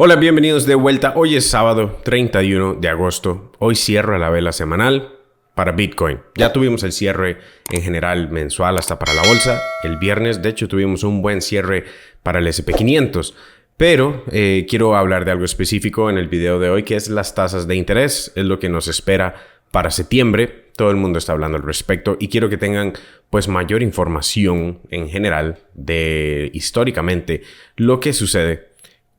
Hola, bienvenidos de vuelta. Hoy es sábado 31 de agosto. Hoy cierra la vela semanal para Bitcoin. Ya tuvimos el cierre en general mensual hasta para la bolsa. El viernes, de hecho, tuvimos un buen cierre para el S&P 500. Pero quiero hablar de algo específico en el video de hoy, que es las tasas de interés. Es lo que nos espera para septiembre. Todo el mundo está hablando al respecto y quiero que tengan pues mayor información en general de históricamente lo que sucede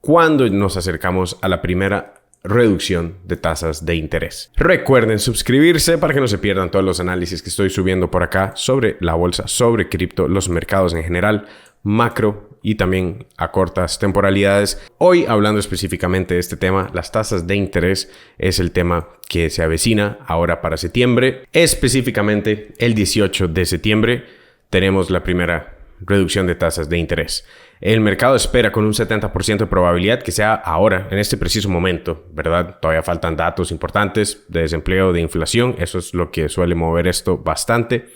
cuando nos acercamos a la primera reducción de tasas de interés. Recuerden suscribirse para que no se pierdan todos los análisis que estoy subiendo por acá sobre la bolsa, sobre cripto, los mercados en general, macro y también a cortas temporalidades. Hoy, hablando específicamente de este tema, las tasas de interés es el tema que se avecina ahora para septiembre. Específicamente el 18 de septiembre tenemos la primera reducción de tasas de interés. El mercado espera con un 70% de probabilidad que sea ahora, en este preciso momento, ¿verdad? Todavía faltan datos importantes de desempleo, de inflación. Eso es lo que suele mover esto bastante.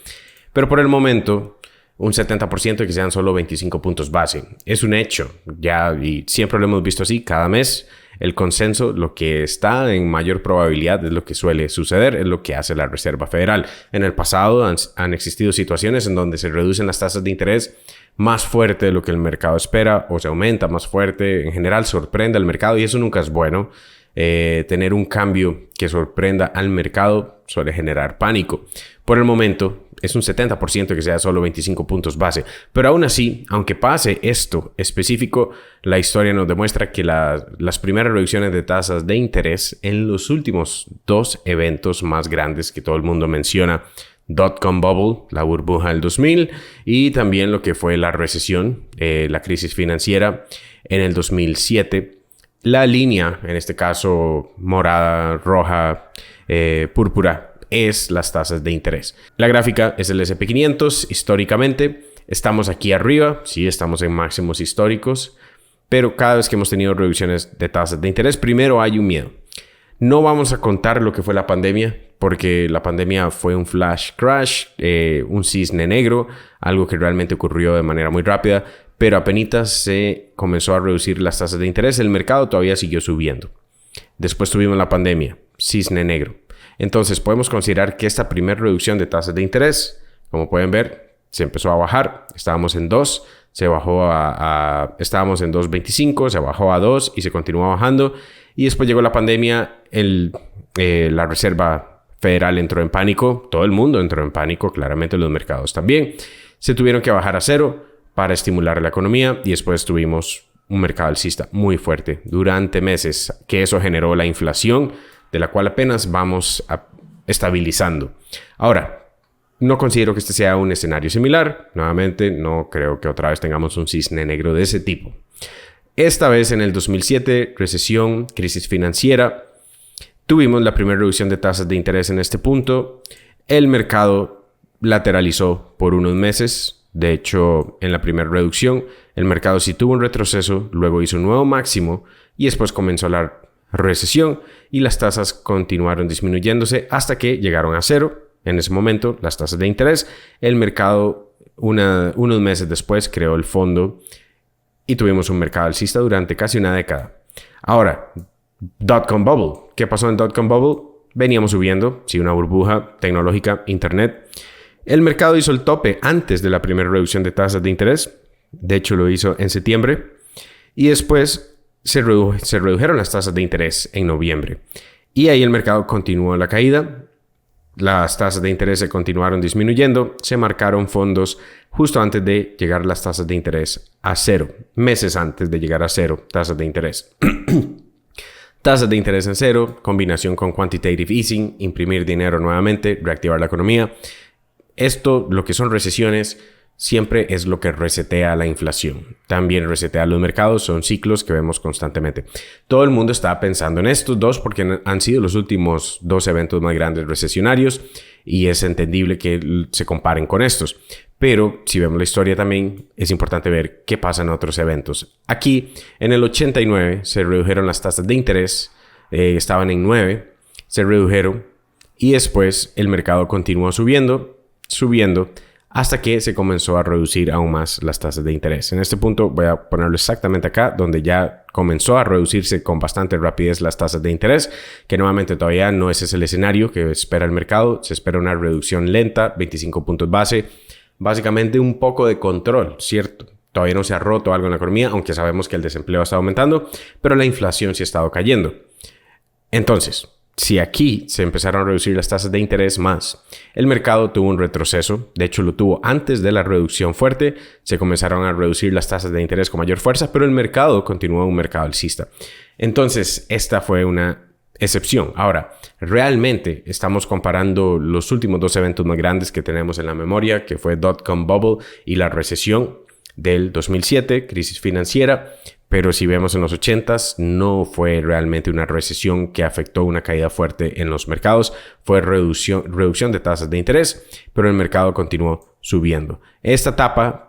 Pero por el momento, un 70% que sean solo 25 puntos base. Es un hecho, ya, y siempre lo hemos visto así, cada mes. El consenso, lo que está en mayor probabilidad es lo que suele suceder, es lo que hace la Reserva Federal. En el pasado han existido situaciones en donde se reducen las tasas de interés más fuerte de lo que el mercado espera o se aumenta más fuerte. En general sorprende al mercado y eso nunca es bueno. Tener un cambio que sorprenda al mercado suele generar pánico. Por el momento es un 70% que sea solo 25 puntos base. Pero aún así, aunque pase esto específico, la historia nos demuestra que las primeras reducciones de tasas de interés en los últimos dos eventos más grandes que todo el mundo menciona, Dot-com Bubble, la burbuja del 2000, y también lo que fue la recesión, la crisis financiera en el 2007. La línea, en este caso morada, roja, púrpura, es las tasas de interés. La gráfica es el S&P 500. Históricamente estamos aquí arriba, sí, estamos en máximos históricos, pero cada vez que hemos tenido reducciones de tasas de interés, primero hay un miedo. No vamos a contar lo que fue la pandemia, porque la pandemia fue un flash crash, un cisne negro, algo que realmente ocurrió de manera muy rápida, pero apenas se comenzó a reducir las tasas de interés, el mercado todavía siguió subiendo. Después tuvimos la pandemia, cisne negro. Entonces podemos considerar que esta primera reducción de tasas de interés, como pueden ver, se empezó a bajar. Estábamos en 2, se bajó estábamos en 2.25, se bajó a 2 y se continuó bajando. Y después llegó la pandemia, la Reserva Federal entró en pánico, todo el mundo entró en pánico, claramente los mercados también. Se tuvieron que bajar a 0 para estimular la economía y después tuvimos un mercado alcista muy fuerte durante meses, que eso generó la inflación, de la cual apenas vamos estabilizando. Ahora, no considero que este sea un escenario similar. Nuevamente, no creo que otra vez tengamos un cisne negro de ese tipo. Esta vez en el 2007, recesión, crisis financiera, tuvimos la primera reducción de tasas de interés en este punto. El mercado lateralizó por unos meses. De hecho, en la primera reducción, el mercado sí tuvo un retroceso, luego hizo un nuevo máximo y después comenzó la recesión y las tasas continuaron disminuyéndose hasta que llegaron a 0. En ese momento, las tasas de interés, el mercado unos meses después creó el fondo y tuvimos un mercado alcista durante casi una década. Ahora, Dot-com Bubble. ¿Qué pasó en Dot-com Bubble? Veníamos subiendo, sí, una burbuja tecnológica, internet. El mercado hizo el tope antes de la primera reducción de tasas de interés. De hecho, lo hizo en septiembre. Y después se redujeron las tasas de interés en noviembre. Y ahí el mercado continuó la caída. Las tasas de interés se continuaron disminuyendo. Se marcaron fondos justo antes de llegar las tasas de interés a 0. Meses antes de llegar a 0 tasas de interés. Tasas de interés en 0, combinación con quantitative easing, imprimir dinero nuevamente, reactivar la economía. Esto, lo que son recesiones, siempre es lo que resetea la inflación. También resetea los mercados, son ciclos que vemos constantemente. Todo el mundo está pensando en estos dos porque han sido los últimos dos eventos más grandes recesionarios y es entendible que se comparen con estos. Pero si vemos la historia también es importante ver qué pasa en otros eventos. Aquí en el 89 se redujeron las tasas de interés, estaban en 9, se redujeron y después el mercado continuó subiendo hasta que se comenzó a reducir aún más las tasas de interés. En este punto voy a ponerlo exactamente acá, donde ya comenzó a reducirse con bastante rapidez las tasas de interés, que nuevamente todavía no ese es el escenario que espera el mercado. Se espera una reducción lenta, 25 puntos base, básicamente un poco de control, ¿cierto? Todavía no se ha roto algo en la economía, aunque sabemos que el desempleo ha estado aumentando, pero la inflación sí ha estado cayendo. Entonces, si aquí se empezaron a reducir las tasas de interés más, el mercado tuvo un retroceso. De hecho, lo tuvo antes de la reducción fuerte. Se comenzaron a reducir las tasas de interés con mayor fuerza, pero el mercado continuó un mercado alcista. Entonces, esta fue una excepción. Ahora, realmente estamos comparando los últimos dos eventos más grandes que tenemos en la memoria, que fue dot-com bubble y la recesión del 2007, crisis financiera. Pero si vemos en los 80s, no fue realmente una recesión que afectó una caída fuerte en los mercados. Fue reducción de tasas de interés, pero el mercado continuó subiendo.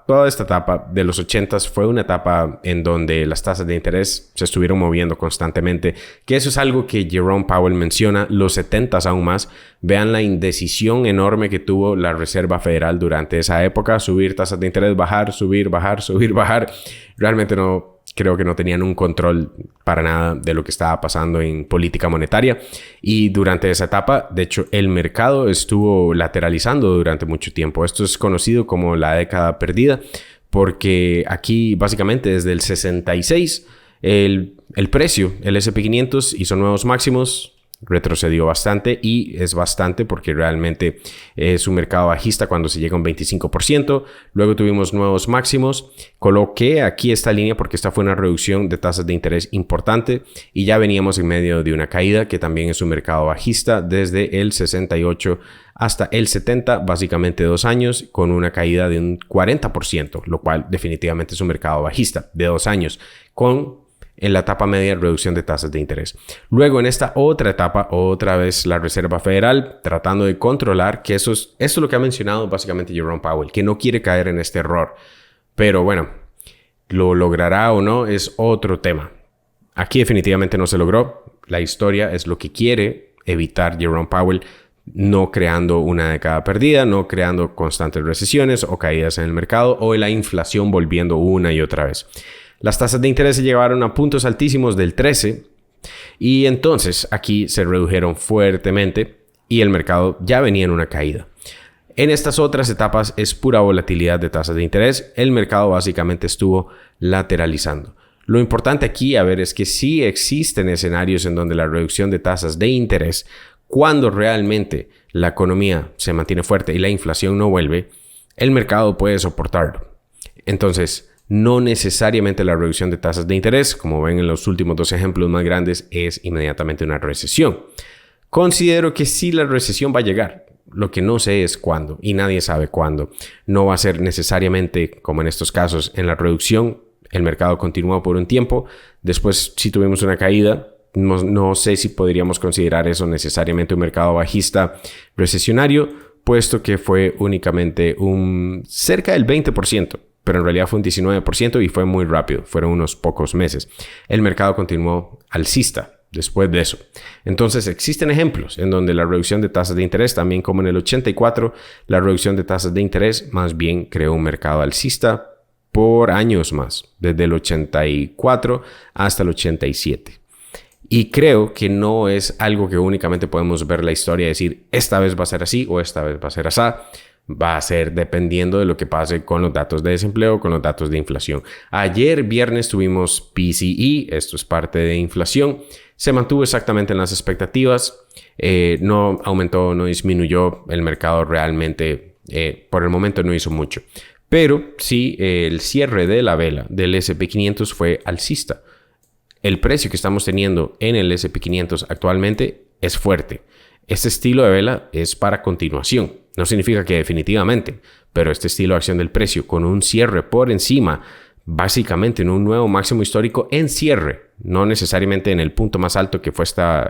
Toda esta etapa de los 80s fue una etapa en donde las tasas de interés se estuvieron moviendo constantemente, que eso es algo que Jerome Powell menciona. Los 70s aún más. Vean la indecisión enorme que tuvo la Reserva Federal durante esa época. Subir tasas de interés, bajar, subir, bajar, subir, bajar. Realmente creo que no tenían un control para nada de lo que estaba pasando en política monetaria. Y durante esa etapa, de hecho, el mercado estuvo lateralizando durante mucho tiempo. Esto es conocido como la década perdida, porque aquí básicamente desde el 66 el precio, el S&P 500 hizo nuevos máximos, retrocedió bastante, y es bastante porque realmente es un mercado bajista cuando se llega a un 25%. Luego tuvimos nuevos máximos. Coloqué aquí esta línea porque esta fue una reducción de tasas de interés importante y ya veníamos en medio de una caída que también es un mercado bajista desde el 68 hasta el 70, básicamente 2 años, con una caída de un 40%, lo cual definitivamente es un mercado bajista de 2 años, en la etapa media, reducción de tasas de interés. Luego, en esta otra etapa, otra vez la Reserva Federal tratando de controlar, que eso es lo que ha mencionado básicamente Jerome Powell, que no quiere caer en este error. Pero bueno, lo logrará o no es otro tema. Aquí definitivamente no se logró. La historia es lo que quiere evitar Jerome Powell, no creando una década perdida, no creando constantes recesiones o caídas en el mercado o la inflación volviendo una y otra vez. Las tasas de interés se llevaron a puntos altísimos del 13 y entonces aquí se redujeron fuertemente y el mercado ya venía en una caída. En estas otras etapas es pura volatilidad de tasas de interés. El mercado básicamente estuvo lateralizando. Lo importante aquí, es que sí existen escenarios en donde la reducción de tasas de interés, cuando realmente la economía se mantiene fuerte y la inflación no vuelve, el mercado puede soportarlo. Entonces, no necesariamente la reducción de tasas de interés, como ven en los últimos dos ejemplos más grandes, es inmediatamente una recesión. Considero que sí la recesión va a llegar. Lo que no sé es cuándo y nadie sabe cuándo. No va a ser necesariamente como en estos casos en la reducción. El mercado continuó por un tiempo. Después sí tuvimos una caída. No sé si podríamos considerar eso necesariamente un mercado bajista recesionario, puesto que fue únicamente cerca del 20%. Pero en realidad fue un 19% y fue muy rápido. Fueron unos pocos meses. El mercado continuó alcista después de eso. Entonces existen ejemplos en donde la reducción de tasas de interés, también como en el 84, la reducción de tasas de interés más bien creó un mercado alcista por años más, desde el 84 hasta el 87. Y creo que no es algo que únicamente podemos ver la historia y decir, esta vez va a ser así o esta vez va a ser así. Va a ser dependiendo de lo que pase con los datos de desempleo, con los datos de inflación. Ayer viernes tuvimos PCE, esto es parte de inflación. Se mantuvo exactamente en las expectativas. No aumentó, no disminuyó. El mercado realmente, por el momento, no hizo mucho. Pero sí, el cierre de la vela del S&P 500 fue alcista. El precio que estamos teniendo en el S&P 500 actualmente es fuerte. Este estilo de vela es para continuación. No significa que definitivamente, pero este estilo de acción del precio con un cierre por encima, básicamente en un nuevo máximo histórico en cierre, no necesariamente en el punto más alto que fue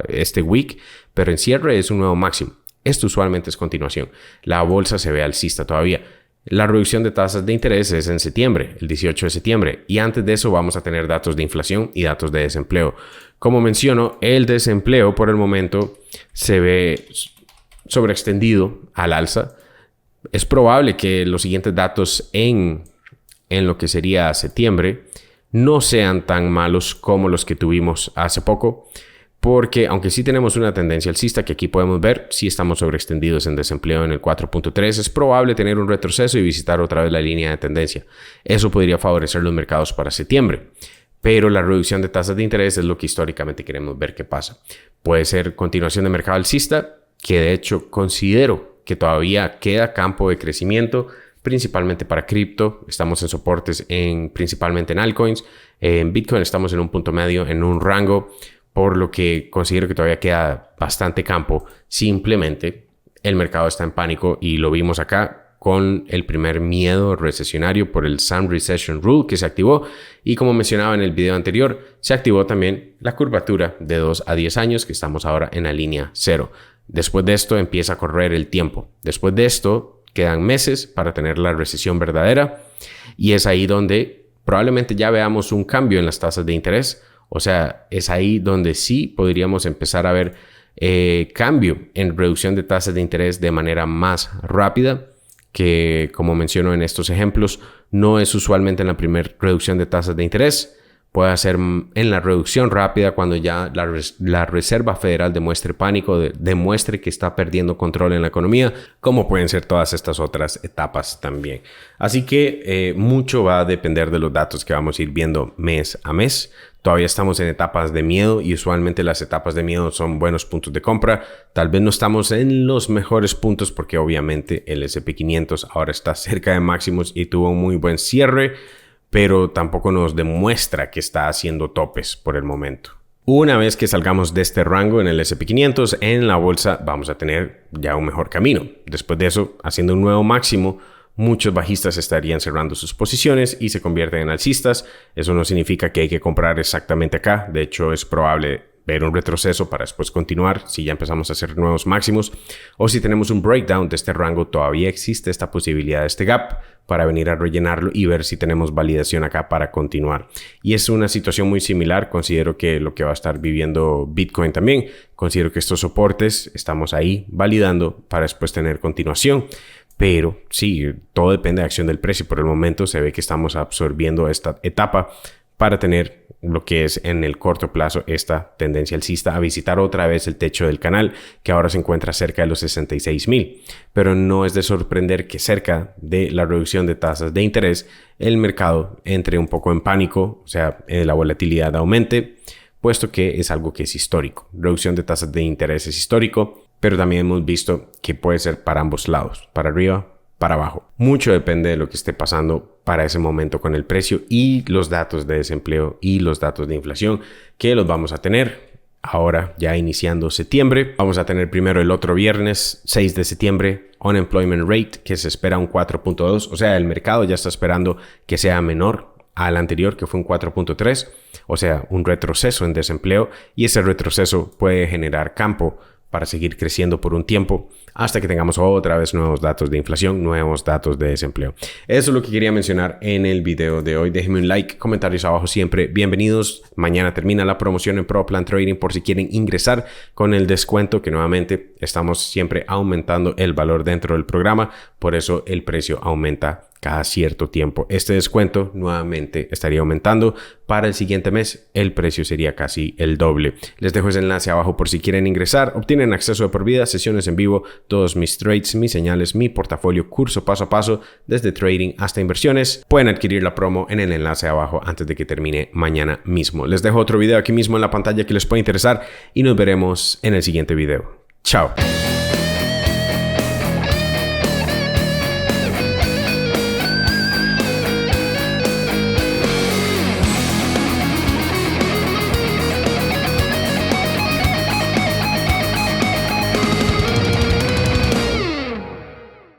este week, pero en cierre es un nuevo máximo. Esto usualmente es continuación. La bolsa se ve alcista todavía. La reducción de tasas de interés es en septiembre, el 18 de septiembre, y antes de eso vamos a tener datos de inflación y datos de desempleo. Como menciono, el desempleo por el momento se ve sobreextendido al alza. es probable que los siguientes datos en lo que sería septiembre no sean tan malos como los que tuvimos hace poco, porque aunque sí tenemos una tendencia alcista que aquí podemos ver, sí estamos sobreextendidos en desempleo en el 4.3, es probable tener un retroceso y visitar otra vez la línea de tendencia. Eso podría favorecer los mercados para septiembre, pero la reducción de tasas de interés es lo que históricamente queremos ver qué pasa. Puede ser continuación de mercado alcista, que de hecho considero que todavía queda campo de crecimiento, principalmente para cripto. Estamos en soportes principalmente en altcoins. En Bitcoin estamos en un punto medio, en un rango, por lo que considero que todavía queda bastante campo. Simplemente el mercado está en pánico y lo vimos acá con el primer miedo recesionario por el Sun Recession Rule que se activó. Y como mencionaba en el video anterior, se activó también la curvatura de 2 a 10 años, que estamos ahora en la línea 0. Después de esto empieza a correr el tiempo. Después de esto quedan meses para tener la recesión verdadera. Y es ahí donde probablemente ya veamos un cambio en las tasas de interés. O sea, es ahí donde sí podríamos empezar a ver cambio en reducción de tasas de interés de manera más rápida, que como menciono en estos ejemplos, no es usualmente en la primera reducción de tasas de interés. Puede ser en la reducción rápida cuando ya la Reserva Federal demuestre pánico, demuestre que está perdiendo control en la economía, como pueden ser todas estas otras etapas también. Así que mucho va a depender de los datos que vamos a ir viendo mes a mes. Todavía estamos en etapas de miedo y usualmente las etapas de miedo son buenos puntos de compra. Tal vez no estamos en los mejores puntos porque obviamente el S&P 500 ahora está cerca de máximos y tuvo un muy buen cierre, pero tampoco nos demuestra que está haciendo topes por el momento. Una vez que salgamos de este rango en el S&P 500, en la bolsa vamos a tener ya un mejor camino. Después de eso, haciendo un nuevo máximo, muchos bajistas estarían cerrando sus posiciones y se convierten en alcistas. Eso no significa que hay que comprar exactamente acá. De hecho, es probable ver un retroceso para después continuar si ya empezamos a hacer nuevos máximos. O si tenemos un breakdown de este rango, todavía existe esta posibilidad de este gap para venir a rellenarlo y ver si tenemos validación acá para continuar. Y es una situación muy similar. Considero que lo que va a estar viviendo Bitcoin también. Considero que estos soportes estamos ahí validando para después tener continuación. Pero sí, todo depende de acción del precio. Por el momento se ve que estamos absorbiendo esta etapa para tener lo que es en el corto plazo esta tendencia alcista a visitar otra vez el techo del canal, que ahora se encuentra cerca de los 66,000. Pero no es de sorprender que cerca de la reducción de tasas de interés el mercado entre un poco en pánico, o sea, la volatilidad aumente, puesto que es algo que es histórico. Reducción de tasas de interés es histórico, pero también hemos visto que puede ser para ambos lados, para arriba, para abajo. Mucho depende de lo que esté pasando para ese momento con el precio y los datos de desempleo y los datos de inflación que los vamos a tener. Ahora ya iniciando septiembre, vamos a tener primero el otro viernes, 6 de septiembre, Unemployment Rate, que se espera un 4.2. O sea, el mercado ya está esperando que sea menor al anterior, que fue un 4.3. O sea, un retroceso en desempleo, y ese retroceso puede generar campo para seguir creciendo por un tiempo hasta que tengamos otra vez nuevos datos de inflación, nuevos datos de desempleo. Eso es lo que quería mencionar en el video de hoy. Déjenme un like, comentarios abajo siempre. Bienvenidos. Mañana termina la promoción en Pro Plan Trading por si quieren ingresar con el descuento, que nuevamente estamos siempre aumentando el valor dentro del programa. Por eso el precio aumenta cada cierto tiempo. Este descuento nuevamente estaría aumentando. Para el siguiente mes el precio sería casi el doble. Les dejo ese enlace abajo por si quieren ingresar. Obtienen acceso de por vida, sesiones en vivo, todos mis trades, mis señales, mi portafolio, curso paso a paso, desde trading hasta inversiones. Pueden adquirir la promo en el enlace abajo antes de que termine mañana mismo. Les dejo otro video aquí mismo en la pantalla que les puede interesar y nos veremos en el siguiente video. Chao.